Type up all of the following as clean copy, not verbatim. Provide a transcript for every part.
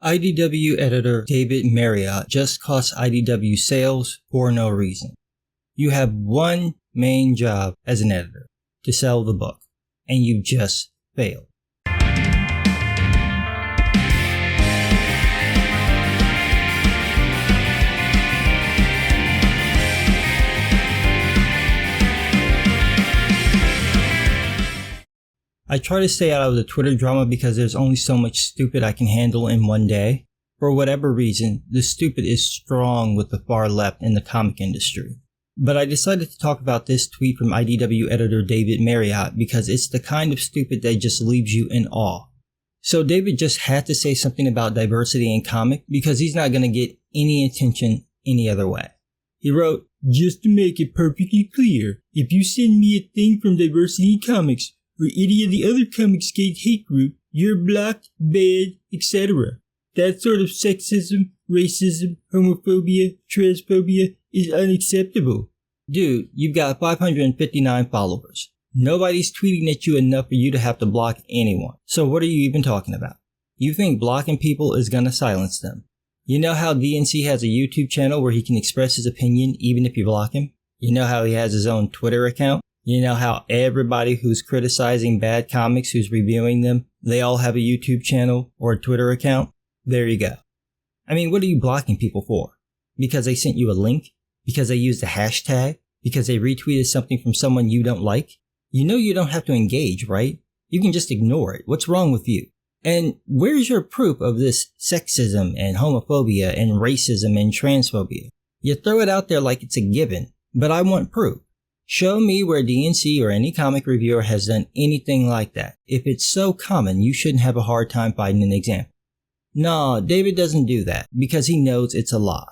IDW editor David Mariotte just cost IDW sales for no reason. You have one main job as an editor, to sell the book, and you just failed. I try to stay out of the Twitter drama because there's only so much stupid I can handle in one day. For whatever reason, the stupid is strong with the far left in the comic industry. But I decided to talk about this tweet from IDW editor David Mariotte because it's the kind of stupid that just leaves you in awe. So David just had to say something about diversity in comic because he's not going to get any attention any other way. He wrote, "Just to make it perfectly clear, if you send me a thing from Diversity in Comics, or any of the other Comicsgate hate group, you're blocked, banned, etc. That sort of sexism, racism, homophobia, transphobia is unacceptable." Dude, you've got 559 followers. Nobody's tweeting at you enough for you to have to block anyone. So what are you even talking about? You think blocking people is gonna silence them? You know how DNC has a YouTube channel where he can express his opinion even if you block him? You know how he has his own Twitter account? You know how everybody who's criticizing bad comics, who's reviewing them, they all have a YouTube channel or a Twitter account? There you go. I mean, what are you blocking people for? Because they sent you a link? Because they used a hashtag? Because they retweeted something from someone you don't like? You know you don't have to engage, right? You can just ignore it. What's wrong with you? And where's your proof of this sexism and homophobia and racism and transphobia? You throw it out there like it's a given, but I want proof. Show me where DNC or any comic reviewer has done anything like that. If it's so common, you shouldn't have a hard time finding an example. No, David doesn't do that because he knows it's a lie.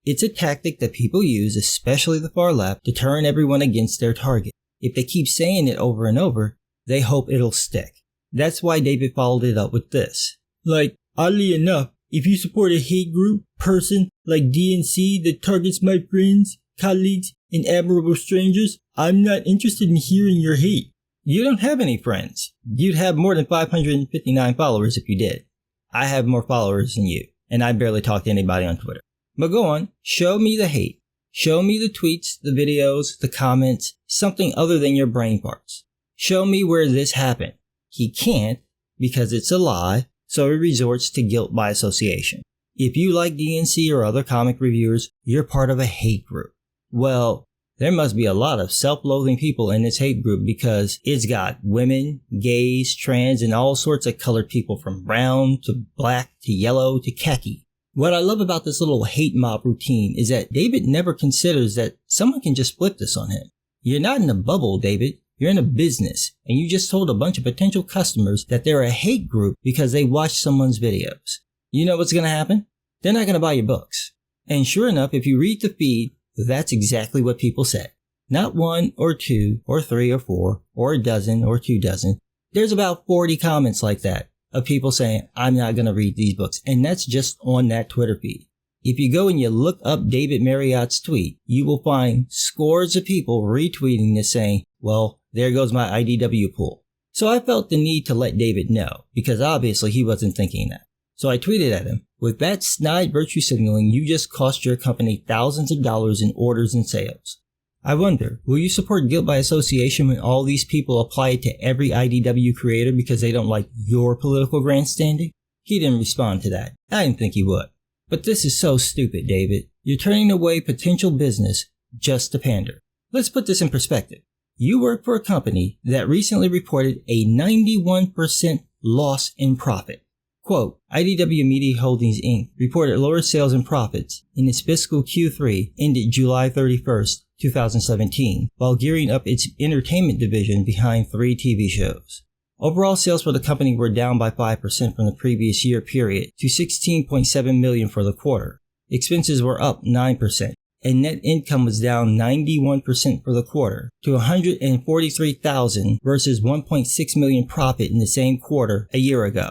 It's a tactic that people use, especially the far left, to turn everyone against their target. If they keep saying it over and over, they hope it'll stick. That's why David followed it up with this. Like, oddly enough, if you support a hate group, person like DNC that targets my friends, colleagues, and admirable strangers, I'm not interested in hearing your hate. You don't have any friends. You'd have more than 559 followers if you did. I have more followers than you, and I barely talk to anybody on Twitter. But go on, show me the hate. Show me the tweets, the videos, the comments, something other than your brain parts. Show me where this happened. He can't, because it's a lie, so he resorts to guilt by association. If you like DNC or other comic reviewers, you're part of a hate group. Well, there must be a lot of self-loathing people in this hate group because it's got women, gays, trans, and all sorts of colored people from brown to black to yellow to khaki. What I love about this little hate mob routine is that David never considers that someone can just flip this on him. You're not in a bubble, David. You're in a business, and you just told a bunch of potential customers that they're a hate group because they watched someone's videos. You know what's going to happen? They're not going to buy your books. And sure enough, if you read the feed, that's exactly what people said. Not one or two or three or four or a dozen or 2 dozen. There's about 40 comments like that of people saying, I'm not going to read these books. And that's just on that Twitter feed. If you go and you look up David Mariotte's tweet, you will find scores of people retweeting this saying, well, there goes my IDW pool. So I felt the need to let David know because obviously he wasn't thinking that. So I tweeted at him, with that snide virtue signaling, you just cost your company thousands of dollars in orders and sales. I wonder, will you support guilt by association when all these people apply it to every IDW creator because they don't like your political grandstanding? He didn't respond to that. I didn't think he would. But this is so stupid, David. You're turning away potential business just to pander. Let's put this in perspective. You work for a company that recently reported a 91% loss in profit. Quote, IDW Media Holdings Inc. reported lower sales and profits in its fiscal Q3 ended July 31st, 2017, while gearing up its entertainment division behind 3 TV shows. Overall sales for the company were down by 5% from the previous year period to $16.7 million for the quarter. Expenses were up 9%, and net income was down 91% for the quarter to $143,000 versus $1.6 million profit in the same quarter a year ago.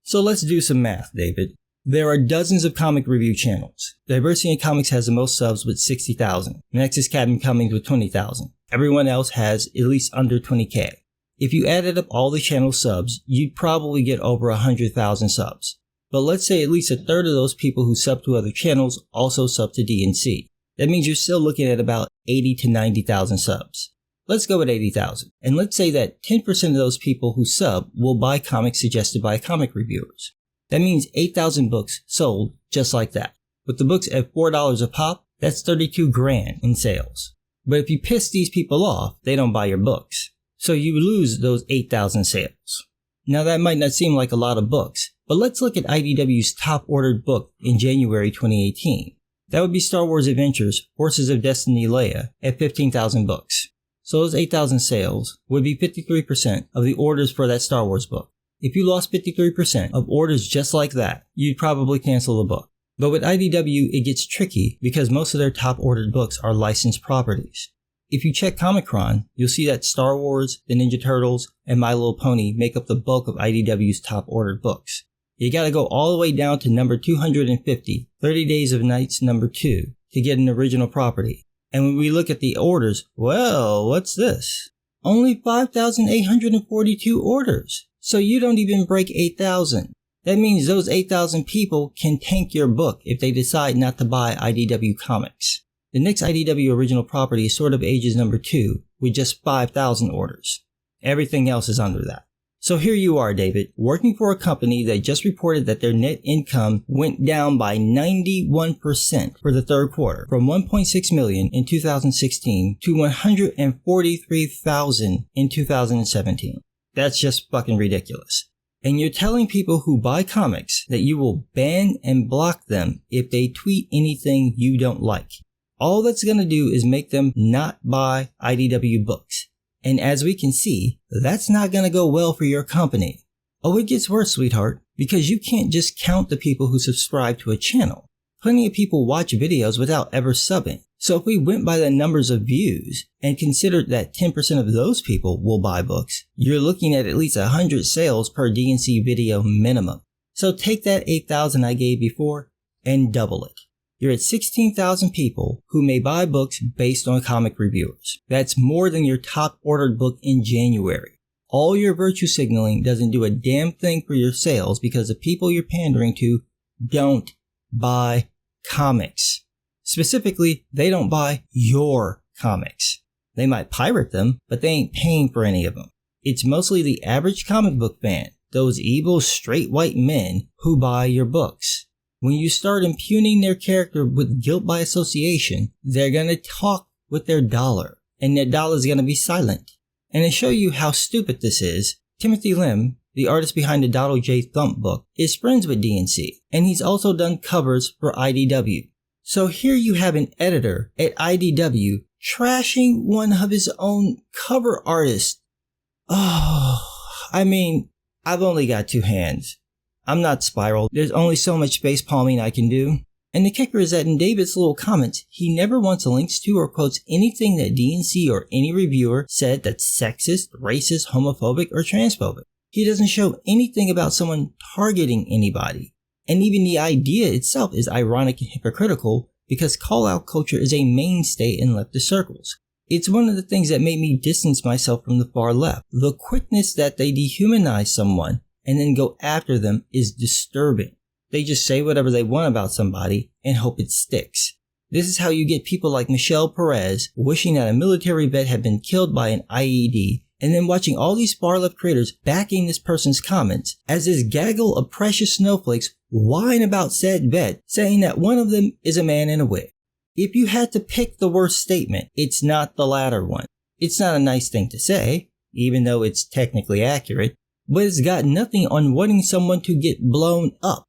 So let's do some math, David. There are dozens of comic review channels. Diversity in Comics has the most subs with 60,000. Next is Captain Cummings with 20,000. Everyone else has at least under 20K. If you added up all the channel subs, you'd probably get over 100,000 subs. But let's say at least a third of those people who sub to other channels also sub to DNC. That means you're still looking at about 80 to 90,000 subs. Let's go with 80,000. And let's say that 10% of those people who sub will buy comics suggested by comic reviewers. That means 8,000 books sold just like that. With the books at $4 a pop, that's 32 grand in sales. But if you piss these people off, they don't buy your books. So you lose those 8,000 sales. Now that might not seem like a lot of books, but let's look at IDW's top ordered book in January 2018. That would be Star Wars Adventures, Forces of Destiny Leia at 15,000 books. So those 8,000 sales would be 53% of the orders for that Star Wars book. If you lost 53% of orders just like that, you'd probably cancel the book. But with IDW, it gets tricky because most of their top ordered books are licensed properties. If you check Comic-Con, you'll see that Star Wars, the Ninja Turtles, and My Little Pony make up the bulk of IDW's top ordered books. You gotta go all the way down to number 250, 30 Days of Nights number 2, to get an original property. And when we look at the orders, well, what's this? Only 5,842 orders. So you don't even break 8,000. That means those 8,000 people can tank your book if they decide not to buy IDW comics. The next IDW original property is Sword of Ages number 2 with just 5,000 orders. Everything else is under that. So here you are, David, working for a company that just reported that their net income went down by 91% for the third quarter, from $1.6 million in 2016 to $143,000 in 2017. That's just fucking ridiculous. And you're telling people who buy comics that you will ban and block them if they tweet anything you don't like. All that's gonna do is make them not buy IDW books. And as we can see, that's not gonna go well for your company. Oh, it gets worse, sweetheart, because you can't just count the people who subscribe to a channel. Plenty of people watch videos without ever subbing. So if we went by the numbers of views and considered that 10% of those people will buy books, you're looking at least 100 sales per DNC video minimum. So take that 8,000 I gave before and double it. You're at 16,000 people who may buy books based on comic reviewers. That's more than your top ordered book in January. All your virtue signaling doesn't do a damn thing for your sales because the people you're pandering to don't buy comics. Specifically, they don't buy your comics. They might pirate them, but they ain't paying for any of them. It's mostly the average comic book fan, those evil straight white men who buy your books. When you start impugning their character with guilt by association, they're gonna talk with their dollar, and their dollar's gonna be silent. And to show you how stupid this is, Timothy Lim, the artist behind the Donald J. Thump book, is friends with DNC, and he's also done covers for IDW. So here you have an editor at IDW trashing one of his own cover artists. Oh, I mean, I've only got two hands. I'm not Spiral. There's only so much face palming I can do. And the kicker is that in David's little comments, he never once links to or quotes anything that DNC or any reviewer said that's sexist, racist, homophobic, or transphobic. He doesn't show anything about someone targeting anybody. And even the idea itself is ironic and hypocritical because call-out culture is a mainstay in leftist circles. It's one of the things that made me distance myself from the far left. The quickness that they dehumanize someone and then go after them is disturbing. They just say whatever they want about somebody and hope it sticks. This is how you get people like Michelle Perez wishing that a military vet had been killed by an IED and then watching all these far-left creators backing this person's comments as this gaggle of precious snowflakes whine about said vet, saying that one of them is a man in a wig. If you had to pick the worst statement, it's not the latter one. It's not a nice thing to say, even though it's technically accurate, but it's got nothing on wanting someone to get blown up.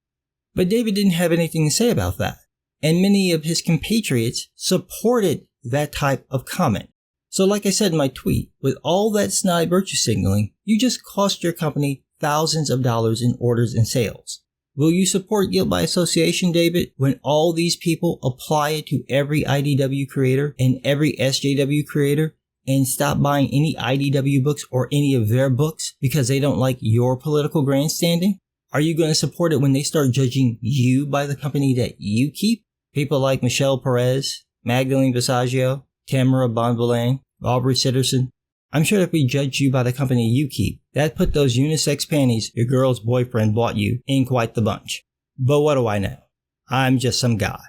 But David didn't have anything to say about that, and many of his compatriots supported that type of comment. So like I said in my tweet, with all that snide virtue signaling, you just cost your company thousands of dollars in orders and sales. Will you support guilt by association, David, when all these people apply it to every IDW creator and every SJW creator and stop buying any IDW books or any of their books because they don't like your political grandstanding? Are you going to support it when they start judging you by the company that you keep? People like Michelle Perez, Magdalene Visaggio, Tamara Bonvillain, Aubrey Sitterson. I'm sure if we judged you by the company you keep, that'd put those unisex panties your girl's boyfriend bought you in quite the bunch. But what do I know? I'm just some guy.